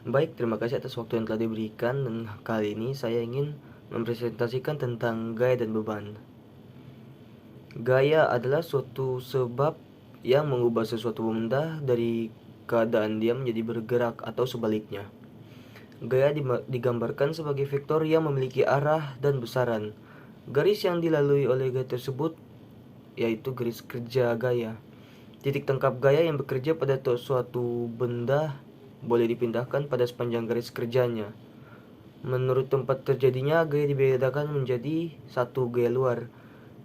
Baik, terima kasih atas waktu yang telah diberikan, dan kali ini saya ingin mempresentasikan tentang gaya dan beban. Gaya adalah suatu sebab yang mengubah sesuatu benda dari keadaan diam menjadi bergerak atau sebaliknya. Gaya digambarkan sebagai vektor yang memiliki arah dan besaran. Garis yang dilalui oleh gaya tersebut yaitu garis kerja gaya. Titik tangkap gaya yang bekerja pada suatu benda boleh dipindahkan pada sepanjang garis kerjanya. Menurut tempat terjadinya, gaya dibedakan menjadi satu, gaya luar,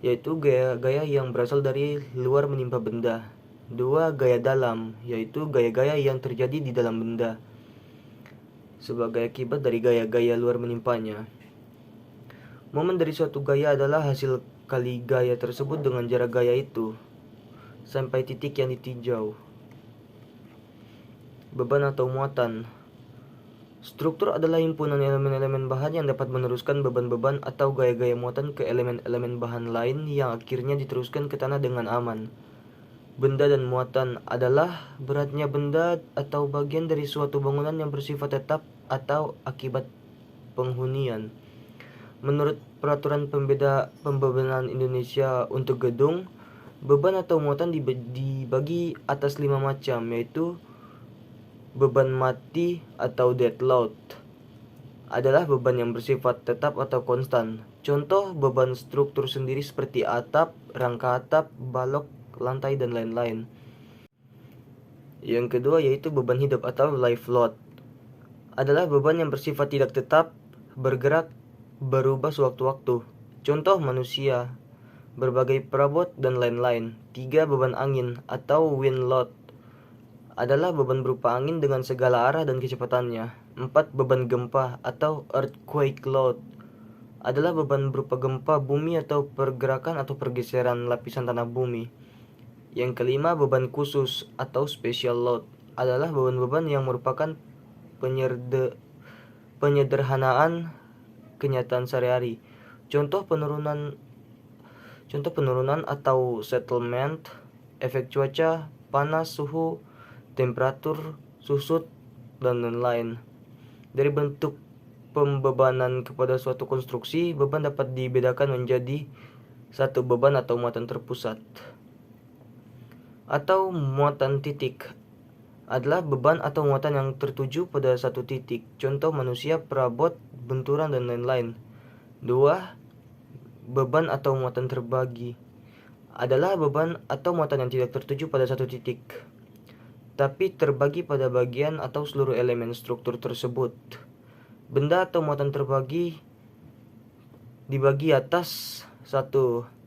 yaitu gaya-gaya yang berasal dari luar menimpa benda. Dua, gaya dalam, yaitu gaya-gaya yang terjadi di dalam benda sebagai akibat dari gaya-gaya luar menimpanya. Momen dari suatu gaya adalah hasil kali gaya tersebut dengan jarak gaya itu sampai titik yang ditinjau. Beban atau muatan. Struktur adalah himpunan elemen-elemen bahan yang dapat meneruskan beban-beban atau gaya-gaya muatan ke elemen-elemen bahan lain yang akhirnya diteruskan ke tanah dengan aman. Benda dan muatan adalah beratnya benda atau bagian dari suatu bangunan yang bersifat tetap atau akibat penghunian. Menurut peraturan pembebanan Indonesia untuk gedung, beban atau muatan dibagi atas 5 macam, yaitu beban mati atau dead load adalah beban yang bersifat tetap atau konstan. Contoh beban struktur sendiri seperti atap, rangka atap, balok, lantai, dan lain-lain. Yang kedua yaitu beban hidup atau life load. Adalah beban yang bersifat tidak tetap, bergerak, berubah sewaktu-waktu. Contoh manusia, berbagai perabot, dan lain-lain. 3. Beban angin atau wind load adalah beban berupa angin dengan segala arah dan kecepatannya. 4. Beban gempa atau earthquake load adalah beban berupa gempa bumi atau pergerakan atau pergeseran lapisan tanah bumi. Yang kelima, beban khusus atau special load adalah beban-beban yang merupakan penyederhanaan kenyataan sehari-hari. Contoh penurunan atau settlement, efek cuaca, panas, suhu, temperatur, susut, dan lain-lain. Dari bentuk pembebanan kepada suatu konstruksi, beban dapat dibedakan menjadi satu, beban atau muatan terpusat atau muatan titik adalah beban atau muatan yang tertuju pada satu titik. Contoh manusia, perabot, benturan, dan lain-lain. 2. Beban atau muatan terbagi adalah beban atau muatan yang tidak tertuju pada satu titik, tapi terbagi pada bagian atau seluruh elemen struktur tersebut. Benda atau muatan terbagi dibagi atas 1.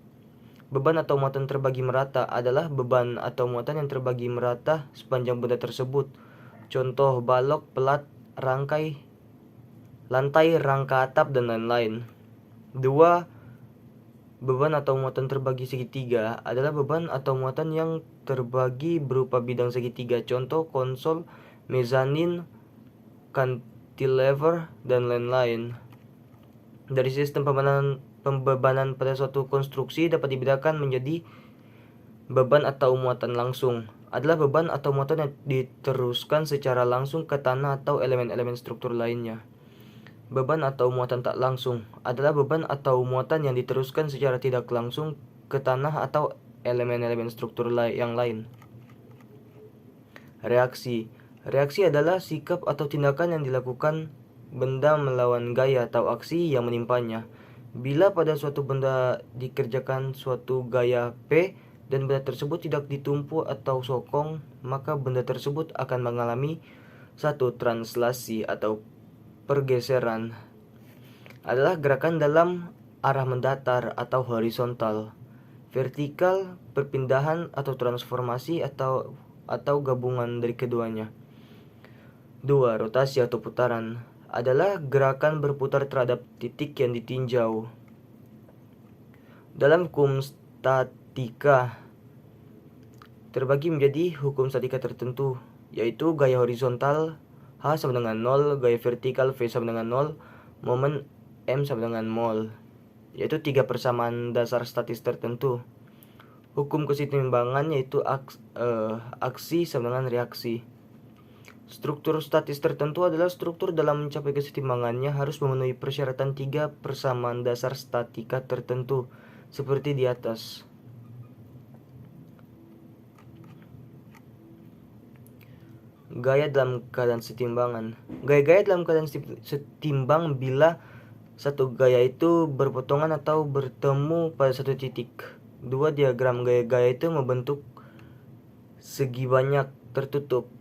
Beban atau muatan terbagi merata adalah beban atau muatan yang terbagi merata sepanjang benda tersebut. Contoh balok, pelat, lantai, rangka atap, dan lain-lain. 2. Beban atau muatan terbagi segitiga adalah beban atau muatan yang terbagi berupa bidang segitiga. Contoh konsol, mezanin, cantilever, dan lain-lain. Dari sistem pembebanan pada suatu konstruksi dapat dibedakan menjadi beban atau muatan langsung adalah beban atau muatan yang diteruskan secara langsung ke tanah atau elemen-elemen struktur lainnya. Beban atau muatan tak langsung adalah beban atau muatan yang diteruskan secara tidak langsung ke tanah atau elemen-elemen struktur yang lain. Reaksi adalah sikap atau tindakan yang dilakukan benda melawan gaya atau aksi yang menimpanya. Bila pada suatu benda dikerjakan suatu gaya P dan benda tersebut tidak ditumpu atau sokong, maka benda tersebut akan mengalami satu, translasi atau pergeseran adalah gerakan dalam arah mendatar atau horizontal. Vertikal, perpindahan atau transformasi atau gabungan dari keduanya. 2. Rotasi atau putaran adalah gerakan berputar terhadap titik yang ditinjau. Dalam hukum statika terbagi menjadi hukum statika tertentu, yaitu gaya horizontal H sama dengan 0, gaya vertikal V sama dengan 0, momen M sama dengan mol, yaitu 3 persamaan dasar statis tertentu. Hukum keseimbangan yaitu aksi sama dengan reaksi. Struktur statis tertentu adalah struktur dalam mencapai kesetimbangannya harus memenuhi persyaratan 3 persamaan dasar statika tertentu, seperti di atas. Gaya dalam keadaan setimbangan. Gaya-gaya dalam keadaan setimbang bila satu gaya itu berpotongan atau bertemu pada satu titik. Dua diagram gaya-gaya itu membentuk segi banyak tertutup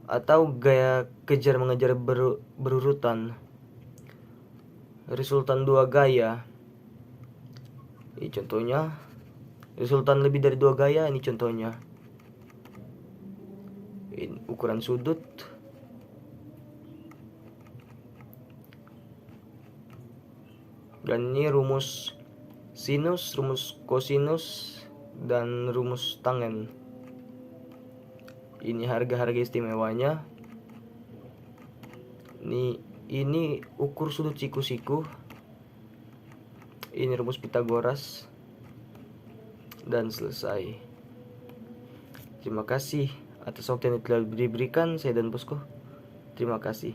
atau gaya kejar-mengejar berurutan. Resultan dua gaya. Ini contohnya. Resultan lebih dari dua gaya, ini contohnya. Ini ukuran sudut. Dan ini rumus sinus, rumus kosinus, dan rumus tangen. Ini harga-harga istimewanya. Ini ukur sudut siku-siku. Ini rumus Pitagoras. Dan selesai. Terima kasih atas waktu yang telah diberikan saya dan bosku. Terima kasih.